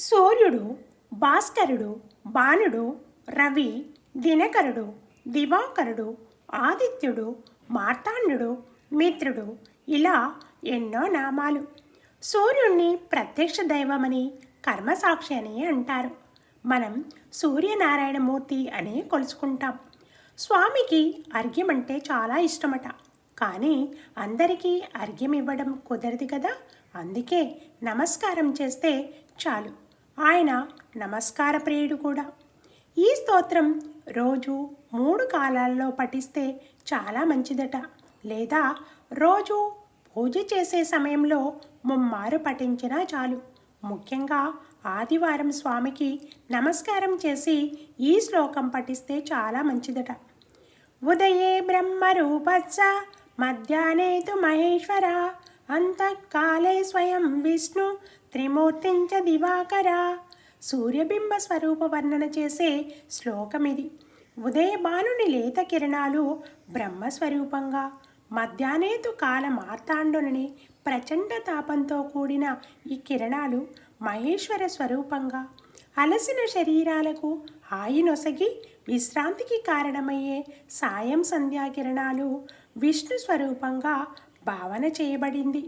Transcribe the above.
సూర్యుడు, భాస్కరుడు, భానుడు, రవి, దినకరుడు, దివాకరుడు, ఆదిత్యుడు, మార్తాండుడు, మిత్రుడు, ఇలా ఎన్నో నామాలు. సూర్యుణ్ణి ప్రత్యక్ష దైవమని, కర్మసాక్షి అని అంటారు. మనం సూర్యనారాయణమూర్తి అని కొలుసుకుంటాం. స్వామికి అర్ఘ్యం అంటే చాలా ఇష్టమట. కానీ అందరికీ అర్ఘ్యం ఇవ్వడం కుదరదు కదా. అందుకే నమస్కారం చేస్తే చాలు. ఆయన నమస్కార ప్రియుడు కూడా. ఈ స్తోత్రం రోజు 3 కాలాల్లో పఠిస్తే చాలా మంచిదట. లేదా రోజు పూజ చేసే సమయంలో ముమ్మారు పఠించినా చాలు. ముఖ్యంగా ఆదివారం స్వామికి నమస్కారం చేసి ఈ శ్లోకం పఠిస్తే చాలా మంచిదట. ఉదయే బ్రహ్మరూపస్స మధ్యాహ్నే తు మహేశ్వర అంతఃకాలే స్వయం విష్ణు త్రిమూర్తించ దివాకర. సూర్యబింబ స్వరూప వర్ణన చేసే శ్లోకమిది. ఉదయభానుని లేత కిరణాలు బ్రహ్మస్వరూపంగా, మధ్యాహ్నేతు కాల మార్తాండుని ప్రచండ తాపంతో కూడిన ఈ కిరణాలు మహేశ్వర స్వరూపంగా, అలసిన శరీరాలకు హాయినొసగి విశ్రాంతికి కారణమయ్యే సాయం సంధ్యాకిరణాలు విష్ణు స్వరూపంగా భావన చేయబడింది.